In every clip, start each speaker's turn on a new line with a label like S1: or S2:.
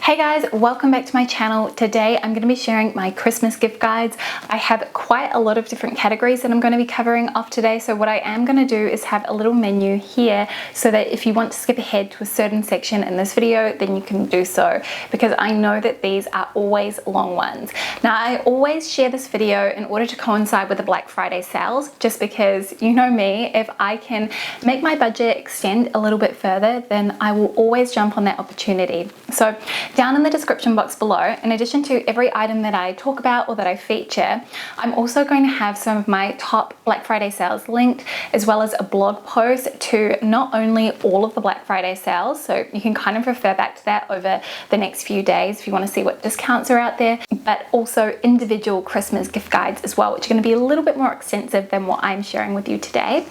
S1: Hey guys, welcome back to my channel. Today I'm going to be sharing my Christmas gift guides. I have quite a lot of different categories that I'm going to be covering off today. So what I am going to do is have a little menu here so that if you want to skip ahead to a certain section in this video, then you can do so, because I know that these are always long ones. Now I always share this video in order to coincide with the Black Friday sales, just because you know me, if I can make my budget extend a little bit further, then I will always jump on that opportunity. So down in the description box below, in addition to every item that I talk about or that I feature, I'm also going to have some of my top Black Friday sales linked, as well as a blog post to not only all of the Black Friday sales, so you can kind of refer back to that over the next few days if you want to see what discounts are out there, but also individual Christmas gift guides as well, which are going to be a little bit more extensive than what I'm sharing with you today.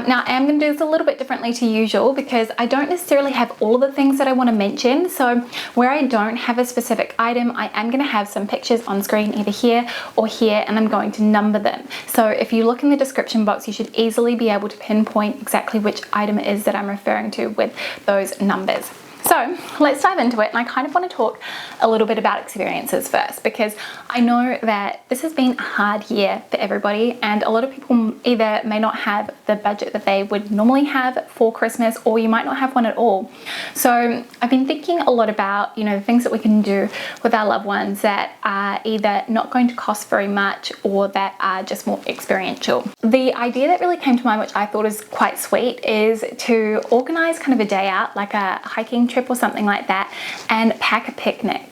S1: Now I am going to do this a little bit differently to usual, because I don't necessarily have all of the things that I want to mention. So where I don't have a specific item, I am going to have some pictures on screen either here or here, and I'm going to number them. So if you look in the description box, you should easily be able to pinpoint exactly which item it is that I'm referring to with those numbers. So let's dive into it, and I kind of want to talk a little bit about experiences first, because I know that this has been a hard year for everybody, and a lot of people either may not have the budget that they would normally have for Christmas, or you might not have one at all. So I've been thinking a lot about, you know, the things that we can do with our loved ones that are either not going to cost very much or that are just more experiential. The idea that really came to mind, which I thought is quite sweet, is to organize kind of a day out, like a hiking trip or something like that, and pack a picnic.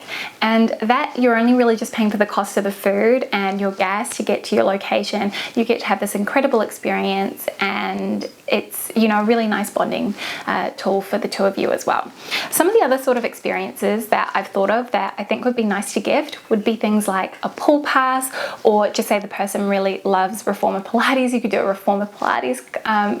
S1: And that you're only really just paying for the cost of the food and your gas to get to your location. You get to have this incredible experience, and it's, you know, a really nice bonding tool for the two of you as well. Some of the other sort of experiences that I've thought of that I think would be nice to gift would be things like a pool pass, or just say the person really loves Reformer Pilates, you could do a Reformer Pilates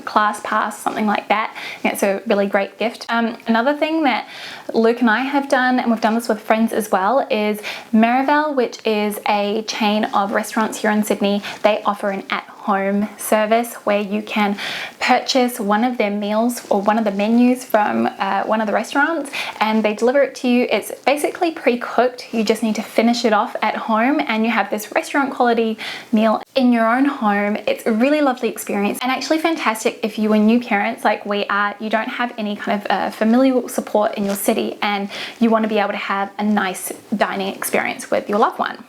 S1: class pass, something like that. And it's a really great gift. Another thing that Luke and I have done, and we've done this with friends as well, is Merivale, which is a chain of restaurants here in Sydney. They offer an at-home service where you can purchase one of their meals or one of the menus from one of the restaurants, and they deliver it to you. It's basically pre-cooked. You just need to finish it off at home, and you have this restaurant quality meal in your own home. It's a really lovely experience, and actually fantastic if you are new parents like we are. You don't have any kind of familial support in your city, and you want to be able to have a nice dining experience with your loved one.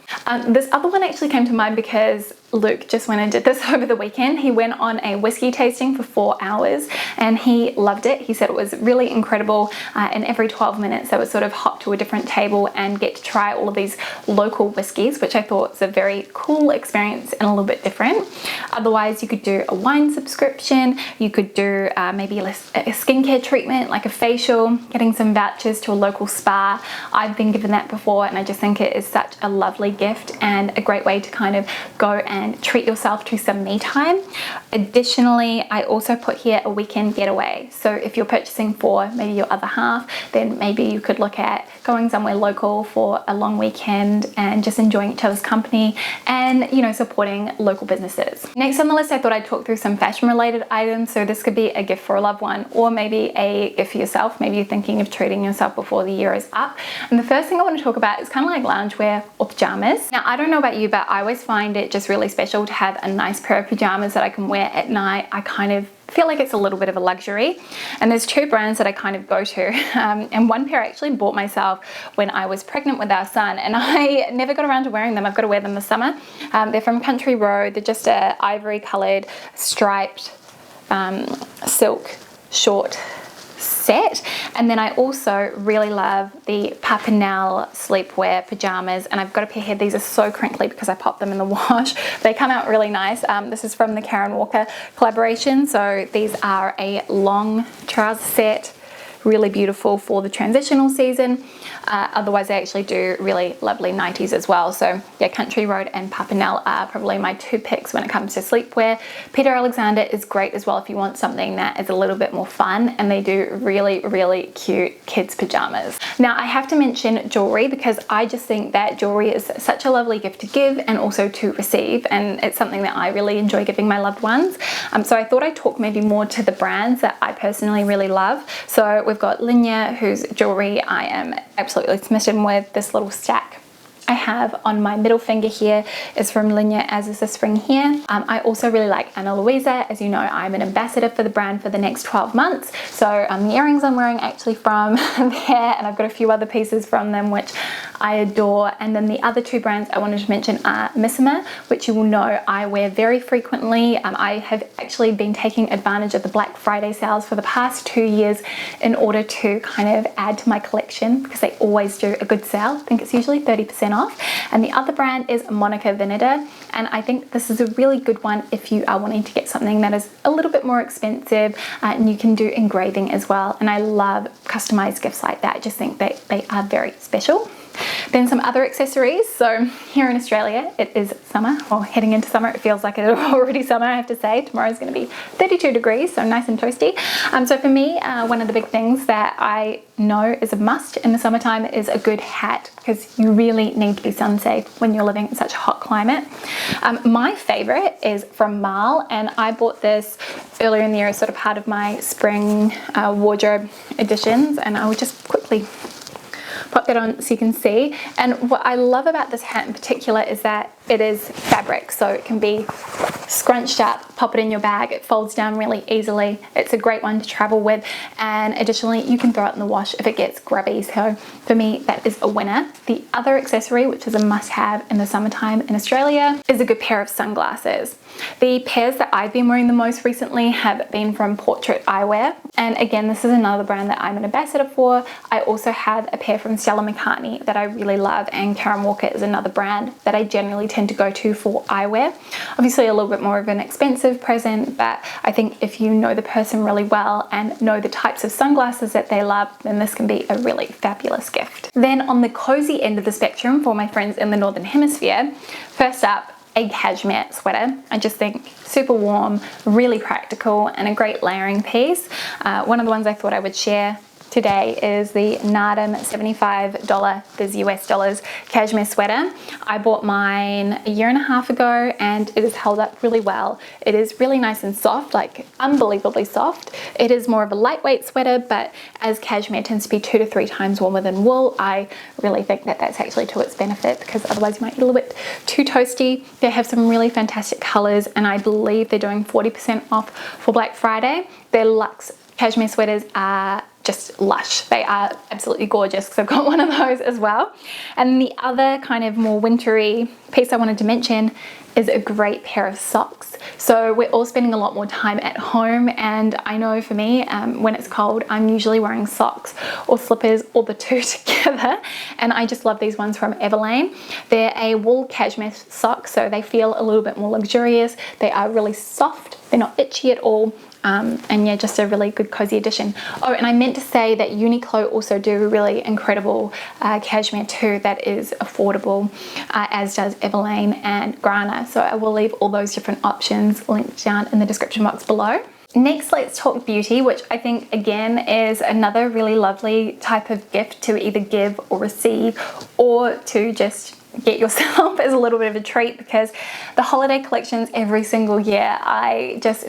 S1: This other one actually came to mind because Luke just went and did this over the weekend. He went on a whiskey tasting for 4 hours and he loved it. He said it was really incredible, and every 12 minutes they would sort of hop to a different table and get to try all of these local whiskies, which I thought was a very cool experience and a little bit different. Otherwise, you could do a wine subscription, you could do maybe a skincare treatment like a facial, getting some vouchers to a local spa. I've been given that before, and I just think it is such a lovely gift and a great way to kind of go and treat yourself to some me time. Additionally, I also put here a weekend getaway. So if you're purchasing for maybe your other half, then maybe you could look at going somewhere local for a long weekend and just enjoying each other's company and, you know, supporting local businesses. Next on the list, I thought I'd talk through some fashion related items. So this could be a gift for a loved one, or maybe a gift for yourself. Maybe you're thinking of treating yourself before the year is up. And the first thing I want to talk about is kind of like loungewear or pajamas. Now, I don't know about you, but I always find it just really special to have a nice pair of pajamas that I can wear at night. I kind of feel like it's a little bit of a luxury, and there's two brands that I kind of go to, and one pair I actually bought myself when I was pregnant with our son, and I never got around to wearing them. I've got to wear them this summer. They're from Country Road. They're just a ivory colored striped silk short set. And then I also really love the Papinel sleepwear pajamas, and I've got a pair here. These are so crinkly because I popped them in the wash. They come out really nice. This is from the Karen Walker collaboration. So these are a long trouser set, really beautiful for the transitional season. Otherwise, they actually do really lovely nighties as well. So yeah, Country Road and Papinel are probably my two picks when it comes to sleepwear. Peter Alexander is great as well if you want something that is a little bit more fun, and they do really, really cute kids pajamas. Now, I have to mention jewelry, because I just think that jewelry is such a lovely gift to give and also to receive, and it's something that I really enjoy giving my loved ones. So I thought I'd talk maybe more to the brands that I personally really love. So we've we've got Linya, whose jewelry I am absolutely smitten with. This little stack I have on my middle finger here is from Linya, as is this ring here. I also really like Ana Luisa. As you know, I'm an ambassador for the brand for the next 12 months. So the earrings I'm wearing actually from there, and I've got a few other pieces from them which I adore. And then the other two brands I wanted to mention are Missima, which you will know I wear very frequently. I have actually been taking advantage of the Black Friday sales for the past 2 years in order to kind of add to my collection, because they always do a good sale. I think it's usually 30% off. And the other brand is Monica Vinader, and I think this is a really good one if you are wanting to get something that is a little bit more expensive, and you can do engraving as well. And I love customized gifts like that. I just think they are very special. Then some other accessories. So here in Australia, it is summer, or heading into summer. It feels like it's already summer, I have to say. Tomorrow's going to be 32 degrees, so nice and toasty. So for me, one of the big things that I know is a must in the summertime is a good hat, because you really need to be sun safe when you're living in such a hot climate. My favorite is from Marl, and I bought this earlier in the year as sort of part of my spring wardrobe additions, and I will just quickly pop that on so you can see. And what I love about this hat in particular is that it is fabric, so it can be scrunched up, pop it in your bag, it folds down really easily. It's a great one to travel with, and additionally you can throw it in the wash if it gets grubby. So for me, that is a winner. The other accessory, which is a must-have in the summertime in Australia, is a good pair of sunglasses. The pairs that I've been wearing the most recently have been from Portrait Eyewear, and again, this is another brand that I'm an ambassador for. I also have a pair from Stella McCartney that I really love, and Karen Walker is another brand that I generally tend to go to for eyewear. Obviously a little bit more of an expensive present, but I think if you know the person really well and know the types of sunglasses that they love, then this can be a really fabulous gift. Then on the cozy end of the spectrum for my friends in the Northern Hemisphere, first up, a cashmere sweater. I just think super warm, really practical, and a great layering piece. One of the ones I thought I would share today is the Nadim $75, this US dollars, cashmere sweater. I bought mine a year and a half ago, and it has held up really well. It is really nice and soft, like unbelievably soft. It is more of a lightweight sweater, but as cashmere tends to be 2 to 3 times warmer than wool, I really think that that's actually to its benefit, because otherwise you might get a little bit too toasty. They have some really fantastic colors, and I believe they're doing 40% off for Black Friday. Their luxe cashmere sweaters are just lush. They are absolutely gorgeous, because I've got one of those as well. And the other kind of more wintry piece I wanted to mention is a great pair of socks. So we're all spending a lot more time at home, and I know for me, when it's cold, I'm usually wearing socks or slippers or the two together, and I just love these ones from Everlane. They're a wool cashmere sock, so they feel a little bit more luxurious. They are really soft, they're not itchy at all. And yeah, just a really good cozy addition. Oh, and I meant to say that Uniqlo also do a really incredible cashmere too that is affordable, as does Everlane and Grana. So I will leave all those different options linked down in the description box below. Next, let's talk beauty, which I think again is another really lovely type of gift to either give or receive, or to just get yourself as a little bit of a treat, because the holiday collections every single year, I just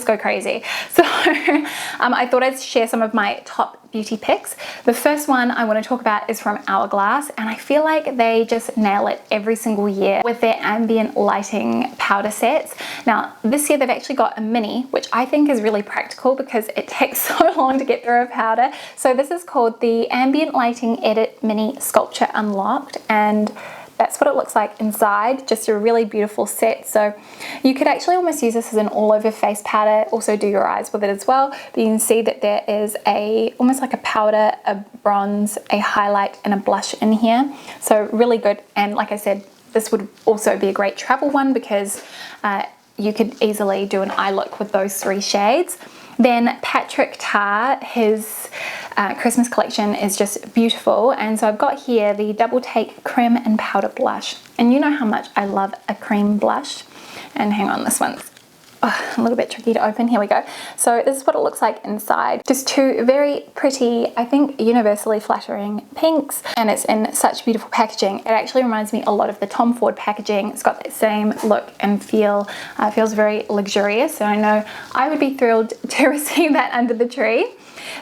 S1: go crazy. So I thought I'd share some of my top beauty picks. The first one I want to talk about is from Hourglass, and I feel like they just nail it every single year with their ambient lighting powder sets. Now this year they've actually got a mini, which I think is really practical because it takes so long to get through a powder. So this is called the Ambient Lighting Edit Mini Sculpture Unlocked, and that's what it looks like inside. Just a really beautiful set. So you could actually almost use this as an all over face powder, also do your eyes with it as well. But you can see that there is almost like a powder, a bronze, a highlight, and a blush in here. So really good. And like I said, this would also be a great travel one, because you could easily do an eye look with those 3 shades. Then Patrick Tar, his Christmas collection is just beautiful, and so I've got here the Double Take Creme and Powder Blush, and you know how much I love a cream blush. And hang on, this one's a little bit tricky to open. Here we go. So this is what it looks like inside. Just 2 very pretty, I think universally flattering pinks, and it's in such beautiful packaging. It actually reminds me a lot of the Tom Ford packaging. It's got that same look and feel. Feels very luxurious, so I know I would be thrilled to receive that under the tree.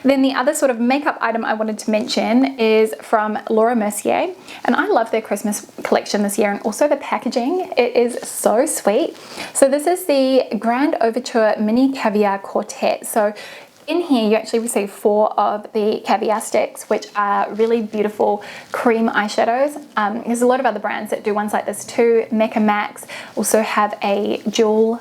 S1: Then the other sort of makeup item I wanted to mention is from Laura Mercier, and I love their Christmas collection this year, and also the packaging. It is so sweet. So this is the Grand Overture Mini Caviar Quartet. So in here you actually receive 4 of the caviar sticks, which are really beautiful cream eyeshadows. There's a lot of other brands that do ones like this too. Mecca Max also have a jewel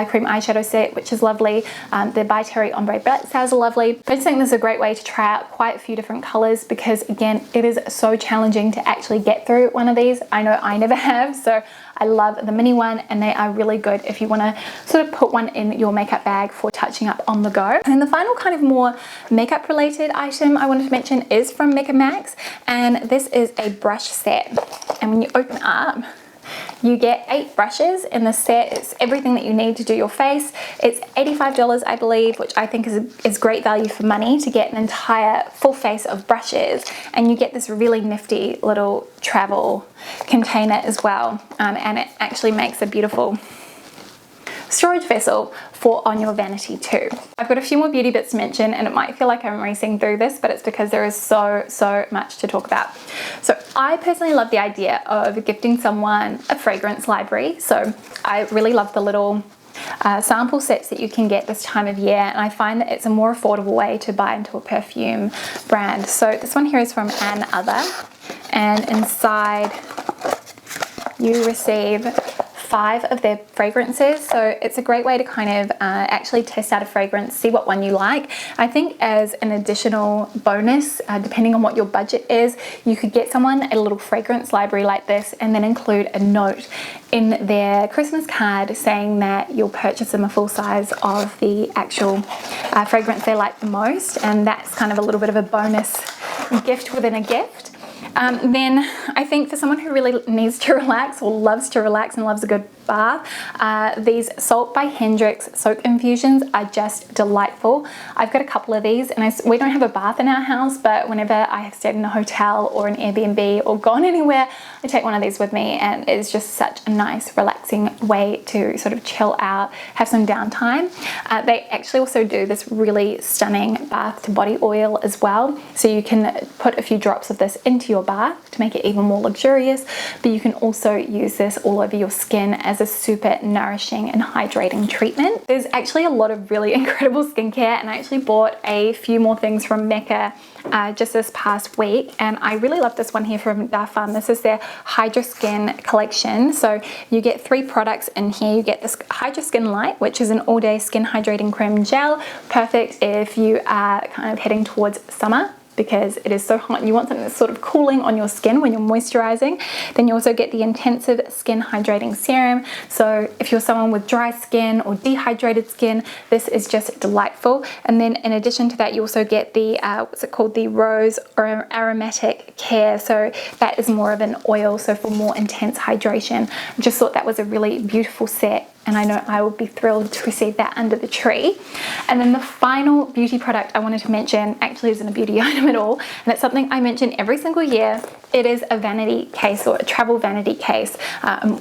S1: cream eyeshadow set, which is lovely. The By Terry Ombre Black Stars are lovely. I just think this is a great way to try out quite a few different colors, because again, it is so challenging to actually get through one of these. I know I never have, so I love the mini one, and they are really good if you want to sort of put one in your makeup bag for touching up on the go. And then the final kind of more makeup related item I wanted to mention is from Mecca Max, and this is a brush set. And when you open it up, you get 8 brushes in the set. It's everything that you need to do your face. It's $85, I believe, which I think is great value for money to get an entire full face of brushes. And you get this really nifty little travel container as well. And it actually makes a beautiful storage vessel for on your vanity too. I've got a few more beauty bits to mention, and it might feel like I'm racing through this, but it's because there is so much to talk about. So I personally love the idea of gifting someone a fragrance library. So I really love the little sample sets that you can get this time of year, and I find that it's a more affordable way to buy into a perfume brand. So this one here is from Ann Other, and inside you receive 5 of their fragrances. So it's a great way to kind of actually test out a fragrance, see what one you like. I think as an additional bonus, depending on what your budget is, you could get someone a little fragrance library like this, and then include a note in their Christmas card saying that you'll purchase them a full size of the actual fragrance they like the most. And that's kind of a little bit of a bonus gift within a gift. Then I think for someone who really needs to relax, or loves to relax and loves a good bath, these Salt by Hendrix soap infusions are just delightful. I've got a couple of these, and we don't have a bath in our house, but whenever I have stayed in a hotel or an Airbnb or gone anywhere, I take one of these with me, and it's just such a nice relaxing way to sort of chill out, have some downtime. They actually also do this really stunning bath to body oil as well, so you can put a few drops of this into your bath to make it even more luxurious, but you can also use this all over your skin as a super nourishing and hydrating treatment. There's actually a lot of really incredible skincare, and I actually bought a few more things from Mecca just this past week, and I really love this one here from Darfan. This is their Hydra Skin collection. So you get 3 products in here. You get this Hydra Skin Light, which is an all-day skin hydrating cream gel, perfect if you are kind of heading towards summer, because it is so hot and you want something that's sort of cooling on your skin when you're moisturizing. Then you also get the Intensive Skin Hydrating Serum. So if you're someone with dry skin or dehydrated skin, this is just delightful. And then in addition to that, you also get the, what's it called? The Rose or Aromatic Care. So that is more of an oil, so for more intense hydration. I just thought that was a really beautiful set, and I know I will be thrilled to receive that under the tree. And then the final beauty product I wanted to mention actually isn't a beauty item at all, and it's something I mention every single year. It is a vanity case, or a travel vanity case,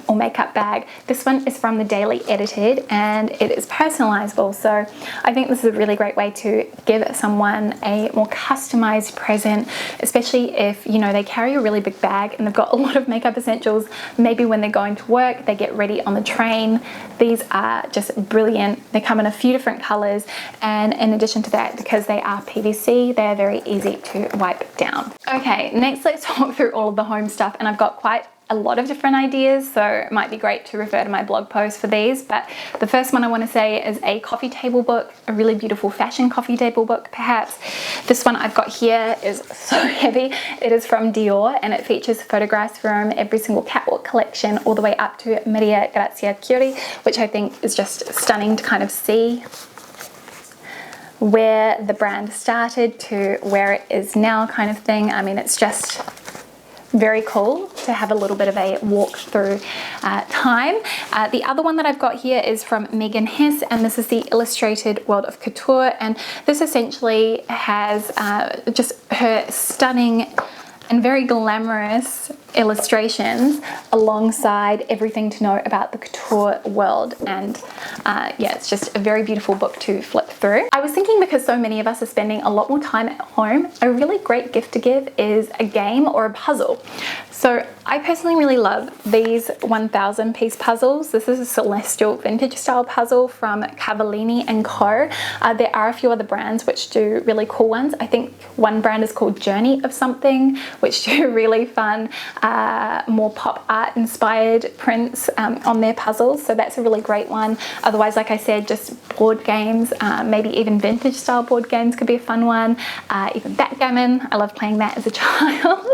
S1: or makeup bag. This one is from the Daily Edited, and it is personalizable. So I think this is a really great way to give someone a more customized present, especially if, you know, they carry a really big bag and they've got a lot of makeup essentials. Maybe when they're going to work, they get ready on the train. These are just brilliant. They come in a few different colors, and in addition to that, because they are PVC, they are very easy to wipe down. Okay, next let's talk through all of the home stuff, and I've got quite a lot of different ideas, so it might be great to refer to my blog post for these. But the first one I want to say is a coffee table book, a really beautiful fashion coffee table book perhaps. This one I've got here is so heavy. It is from Dior, and it features photographs from every single catwalk collection all the way up to Maria Grazia Chiuri, which I think is just stunning to kind of see where the brand started to where it is now, kind of thing. I mean, it's just very cool to have a little bit of a walk through time. The other one that I've got here is from Megan Hess, and this is the Illustrated World of Couture, and this essentially has just her stunning and very glamorous illustrations alongside everything to know about the couture world, and yeah, it's just a very beautiful book to flip through. I was thinking, because so many of us are spending a lot more time at home, a really great gift to give is a game or a puzzle. So I personally really love these 1,000 piece puzzles. This is a Celestial vintage style puzzle from Cavallini & Co. There are a few other brands which do really cool ones. I think one brand is called Journey of something, which do really fun, more pop art inspired prints on their puzzles. So that's a really great one. Otherwise, like I said, just board games, maybe even vintage style board games could be a fun one. Even backgammon, I love playing that as a child.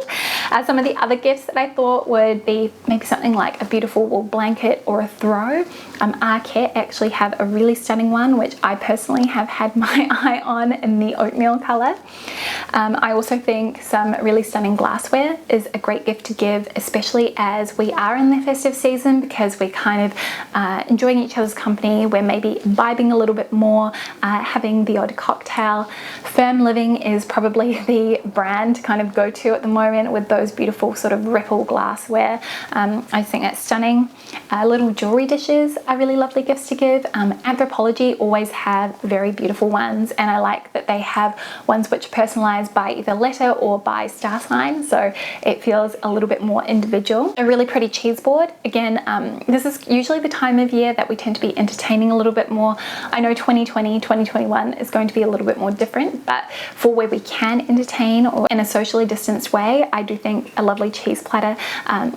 S1: Some of the other gifts that I thought would be maybe something like a beautiful wool blanket or a throw. Arket actually have a really stunning one, which I personally have had my eye on in the oatmeal color. I also think some really stunning glassware is a great gift to give, especially as we are in the festive season, because we're kind of enjoying each other's company. We're maybe imbibing a little bit more, having the odd cocktail. Firm Living is probably the brand to kind of go to at the moment with those beautiful sort of ripple glassware. I think that's stunning. Little jewelry dishes are really lovely gifts to give. Anthropologie always have very beautiful ones, and I like that they have ones which are personalized by either letter or by star sign, so it feels a little bit more individual. A really pretty cheese board. Again, this is usually the time of year that we tend to be entertaining a little bit more. I know 2020, 2021 is going to be a little bit more different, but for where we can entertain or in a socially distanced way, I do think a lovely cheese platter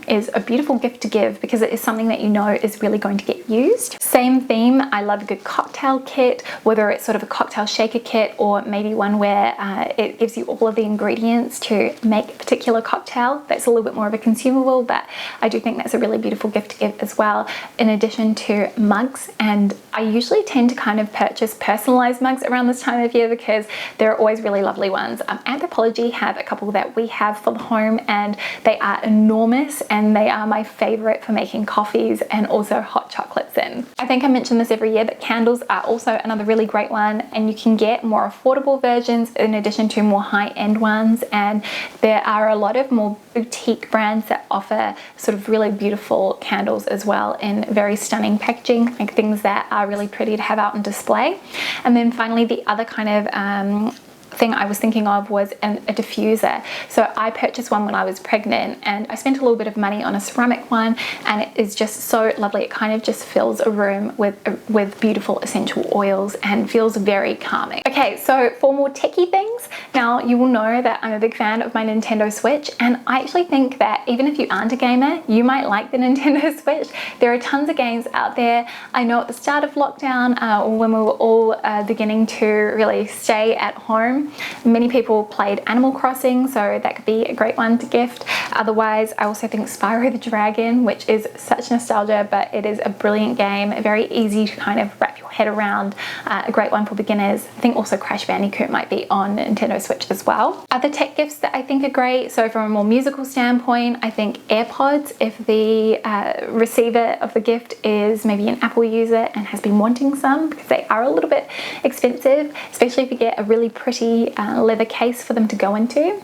S1: is a beautiful gift to give, because it is something that you know is really going to get used. Same theme, I love a good cocktail kit, whether it's sort of a cocktail shaker kit or maybe one where it gives you all of the ingredients to make a particular cocktail. That's a little bit more of a consumable, but I do think that's a really beautiful gift to give as well, in addition to mugs. And I usually tend to kind of purchase personalized mugs around this time of year because there are always really lovely ones. Anthropologie have a couple that we have for the home, and they are enormous, and they are my favorite for making coffees and also hot chocolates in. I think I mention this every year, but candles are also another really great one, and you can get more affordable versions in addition to more high-end ones, and there are a lot of more boutique brands that offer sort of really beautiful candles as well in very stunning packaging, like things that are really pretty to have out on display. And then finally, the other kind of thing I was thinking of was a diffuser. So I purchased one when I was pregnant, and I spent a little bit of money on a ceramic one, and it is just so lovely. It kind of just fills a room with beautiful essential oils and feels very calming. Okay, so for more techie things, now you will know that I'm a big fan of my Nintendo Switch, and I actually think that even if you aren't a gamer, you might like the Nintendo Switch. There are tons of games out there. I know at the start of lockdown, when we were all beginning to really stay at home, many people played Animal Crossing, so that could be a great one to gift. Otherwise, I also think Spyro the Dragon, which is such nostalgia, but it is a brilliant game, very easy to kind of wrap your head around, a great one for beginners. I think also Crash Bandicoot might be on Nintendo Switch as well. Other tech gifts that I think are great, so from a more musical standpoint, I think AirPods, if the receiver of the gift is maybe an Apple user and has been wanting some, because they are a little bit expensive, especially if you get a really pretty leather case for them to go into.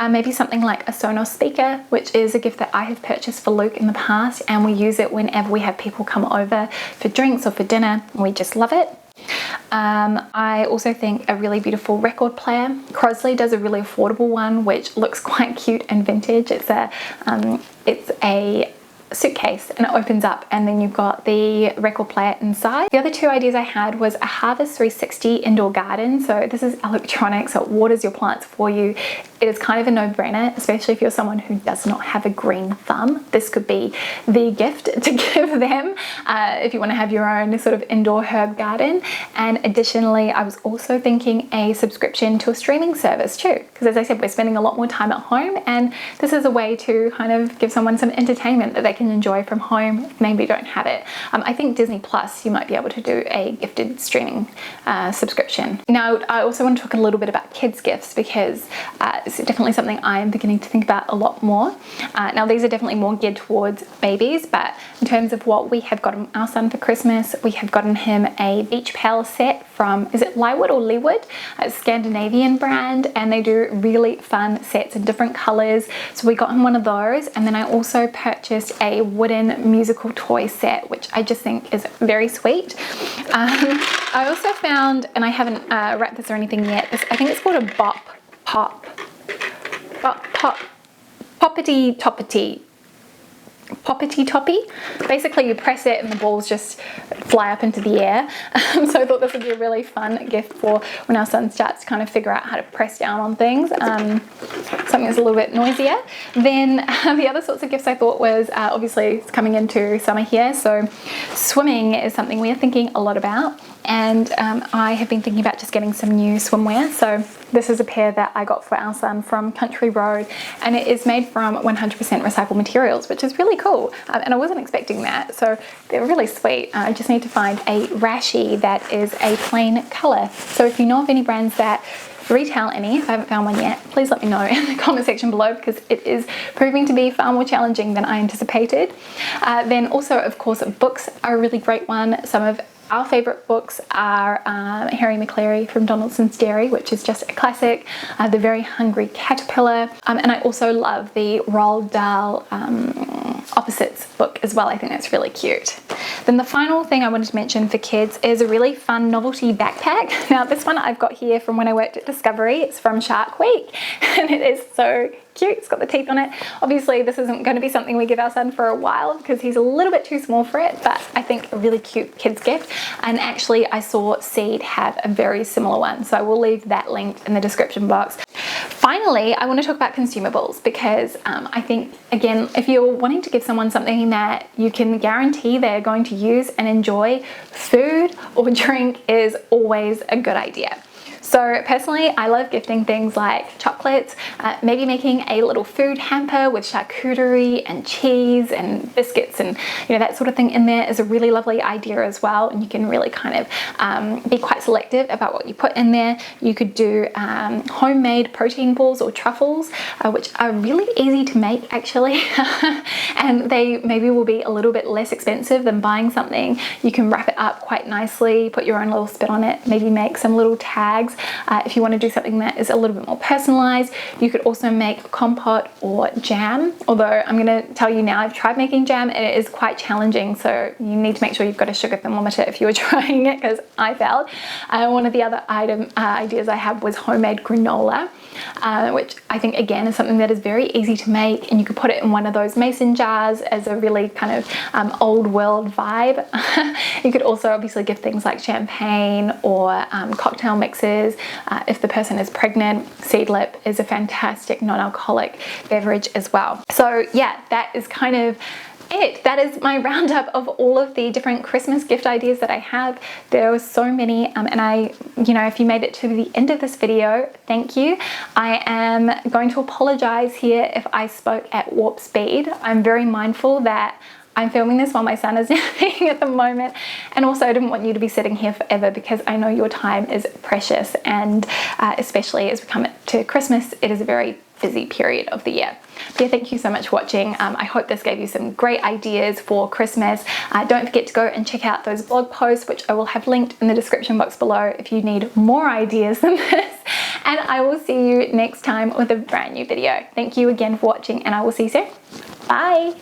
S1: Maybe something like a Sonos speaker, which is a gift that I have purchased for Luke in the past, and we use it whenever we have people come over for drinks or for dinner, and we just love it. I also think a really beautiful record player. Crosley does a really affordable one which looks quite cute and vintage. It's a suitcase, and it opens up, and then you've got the record player inside. The other two ideas I had was a Harvest 360 indoor garden. So this is electronics, so it waters your plants for you. It is kind of a no-brainer, especially if you're someone who does not have a green thumb. This could be the gift to give them if you want to have your own sort of indoor herb garden. And additionally, I was also thinking a subscription to a streaming service too, because as I said, we're spending a lot more time at home, and this is a way to kind of give someone some entertainment that they can enjoy from home if maybe don't have it. I think Disney Plus, you might be able to do a gifted streaming subscription. Now, I also want to talk a little bit about kids gifts, because it's definitely something I'm beginning to think about a lot more. Now these are definitely more geared towards babies, but in terms of what we have gotten our son for Christmas, we have gotten him a beach pal set from, is it Lywood or Leewood? It's a Scandinavian brand, and they do really fun sets in different colors. So we got him one of those, and then I also purchased a wooden musical toy set, which I just think is very sweet. I also found, and I haven't wrapped this or anything yet, I think it's called a poppity toppy. Basically you press it and the balls just fly up into the air. So I thought this would be a really fun gift for when our son starts to kind of figure out how to press down on things, something that's a little bit noisier. Then the other sorts of gifts I thought was, obviously it's coming into summer here, so swimming is something we are thinking a lot about. And I have been thinking about just getting some new swimwear. So this is a pair that I got for our son from Country Road, and it is made from 100% recycled materials, which is really cool. And I wasn't expecting that, so they're really sweet. I just need to find a rashi that is a plain color. So if you know of any brands that retail any, if I haven't found one yet, please let me know in the comment section below, because it is proving to be far more challenging than I anticipated. Then also, of course, books are a really great one. Some of our favourite books are Harry McCleary from Donaldson's Dairy, which is just a classic, The Very Hungry Caterpillar, and I also love the Roald Dahl Opposites book as well. I think that's really cute. Then the final thing I wanted to mention for kids is a really fun novelty backpack. Now this one I've got here from when I worked at Discovery. It's from Shark Week, and it is so cute. It's got the teeth on it. Obviously this isn't going to be something we give our son for a while because he's a little bit too small for it, but I think a really cute kids gift. And actually I saw Seed have a very similar one, so I will leave that linked in the description box. Finally, I want to talk about consumables, because I think, again, if you're wanting to give someone something that you can guarantee they're going to use and enjoy, food or drink is always a good idea. So personally, I love gifting things like chocolates, maybe making a little food hamper with charcuterie and cheese and biscuits and that sort of thing in there is a really lovely idea as well. And you can really kind of be quite selective about what you put in there. You could do homemade protein balls or truffles, which are really easy to make actually, and they maybe will be a little bit less expensive than buying something. You can wrap it up quite nicely, put your own little spin on it, maybe make some little tags. If you want to do something that is a little bit more personalized, you could also make compote or jam. Although I'm going to tell you now, I've tried making jam and it is quite challenging, so you need to make sure you've got a sugar thermometer if you were trying it, because I failed. One of the other ideas I had was homemade granola, which I think again is something that is very easy to make, and you could put it in one of those mason jars as a really kind of old world vibe. You could also obviously give things like champagne or cocktail mixes. If the person is pregnant, Seedlip is a fantastic non-alcoholic beverage as well. So yeah, that is kind of it. That is my roundup of all of the different Christmas gift ideas that I have. There were so many, and if you made it to the end of this video, thank you. I am going to apologize here if I spoke at warp speed. I'm very mindful that I'm filming this while my son is napping at the moment, and also I didn't want you to be sitting here forever because I know your time is precious, and especially as we come to Christmas, it is a very busy period of the year. But yeah, thank you so much for watching. I hope this gave you some great ideas for Christmas. Don't forget to go and check out those blog posts, which I will have linked in the description box below if you need more ideas than this. And I will see you next time with a brand new video. Thank you again for watching, and I will see you soon. Bye.